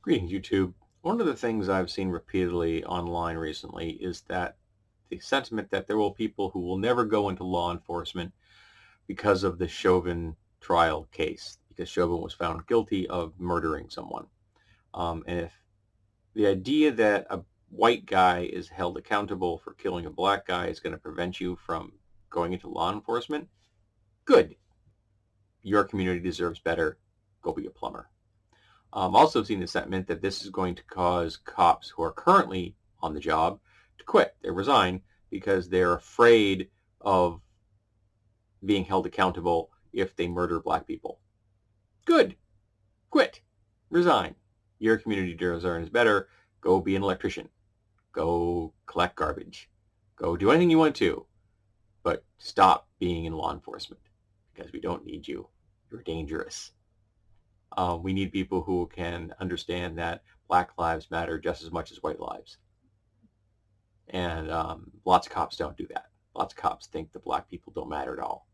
Greetings, YouTube. One of the things I've seen repeatedly online recently is that the sentiment that there will be people who will never go into law enforcement because of the Chauvin trial case, because Chauvin was found guilty of murdering someone. And if the idea that a white guy is held accountable for killing a black guy is going to prevent you from going into law enforcement, good. Your community deserves better. Go be a plumber. Also seen the sentiment that this is going to cause cops who are currently on the job to quit. They resign because they're afraid of being held accountable if they murder black people. Good. Quit. Resign. Your community deserves better. Go be an electrician. Go collect garbage. Go do anything you want to. But stop being in law enforcement because we don't need you. You're dangerous. We need people who can understand that black lives matter just as much as white lives. And lots of cops don't do that. Lots of cops think that black people don't matter at all,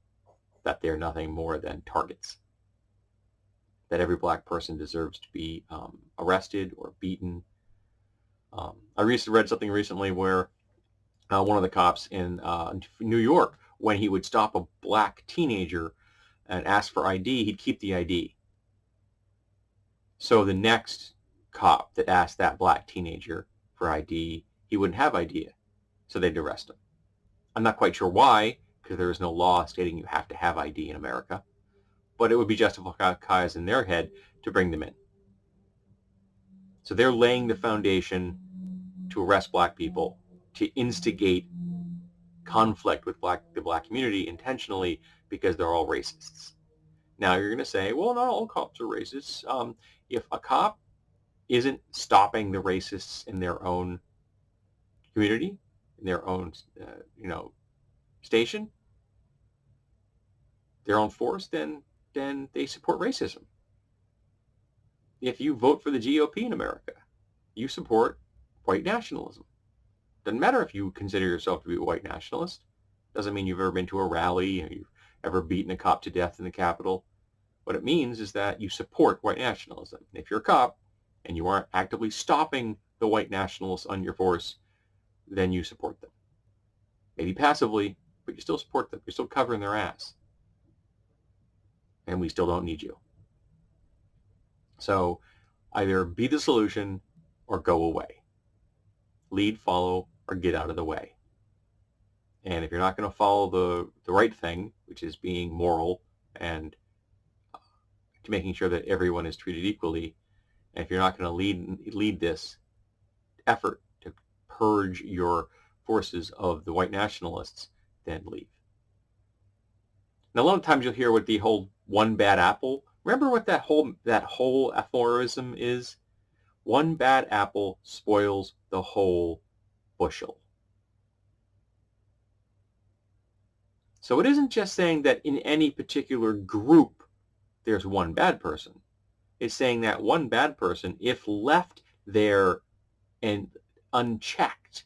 that they're nothing more than targets, that every black person deserves to be arrested or beaten. I read something recently where one of the cops in New York, when he would stop a black teenager and ask for ID, he'd keep the ID. So the next cop that asked that black teenager for ID, he wouldn't have ID, so they'd arrest him. I'm not quite sure why, because there is no law stating you have to have ID in America, but it would be justified in their head to bring them in. So they're laying the foundation to arrest black people, to instigate conflict with the black community intentionally because they're all racists. Now you're going to say, well, not all cops are racists. If a cop isn't stopping the racists in their own community, in their own, station, their own force, then they support racism. If you vote for the GOP in America, you support white nationalism. Doesn't matter if you consider yourself to be a white nationalist. Doesn't mean you've ever been to a rally, or you've ever beaten a cop to death in the Capitol. What it means is that you support white nationalism. If you're a cop and you aren't actively stopping the white nationalists on your force, then you support them. Maybe passively, but you still support them. You're still covering their ass. And we still don't need you. So either be the solution or go away. Lead, follow, or get out of the way. And if you're not going to follow the right thing, which is being moral and making sure that everyone is treated equally, and if you're not going to lead this effort to purge your forces of the white nationalists, then leave. Now, a lot of times you'll hear what the whole one bad apple. Remember what that whole aphorism is? One bad apple spoils the whole bushel. So it isn't just saying that in any particular group there's one bad person. It's saying that one bad person, if left there and unchecked,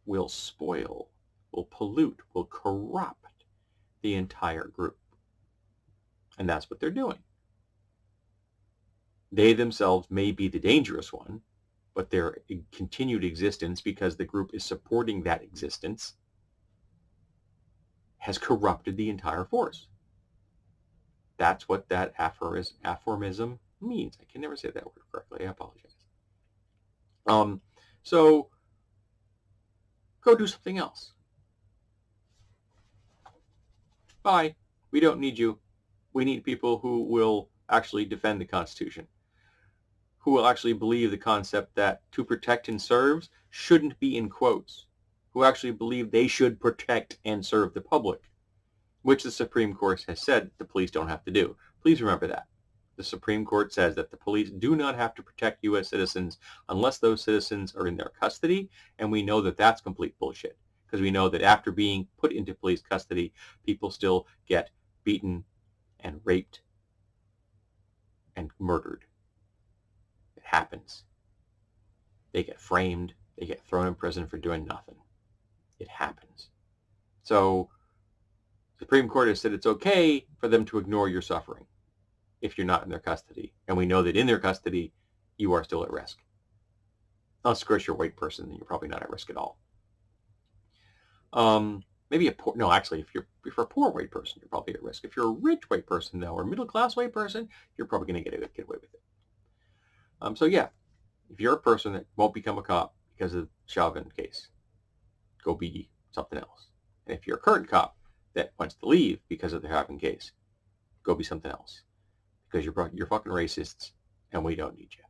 will spoil, will pollute, will corrupt the entire group. And that's what they're doing. They themselves may be the dangerous one, but their continued existence, because the group is supporting that existence, has corrupted the entire force. That's what that aphorism means. I can never say that word correctly. I apologize. So go do something else. Bye. We don't need you. We need people who will actually defend the Constitution, who will actually believe the concept that to protect and serve shouldn't be in quotes, who actually believe they should protect and serve the public, which the Supreme Court has said the police don't have to do. Please remember that. The Supreme Court says that the police do not have to protect U.S. citizens unless those citizens are in their custody, and we know that that's complete bullshit, because we know that after being put into police custody, people still get beaten and raped and murdered. It happens. They get framed. They get thrown in prison for doing nothing. It happens. So the Supreme Court has said it's okay for them to ignore your suffering if you're not in their custody. And we know that in their custody, you are still at risk. Unless, of course, you're a white person, then you're probably not at risk at all. Maybe a poor, no, actually, if you're a poor white person, you're probably at risk. If you're a rich white person, though, or middle class white person, you're probably going to get away with it. So yeah, if you're a person that won't become a cop because of the Chauvin case, go be something else. And if you're a current cop that wants to leave because of the Chauvin case, go be something else. Because you're fucking racists, and we don't need you.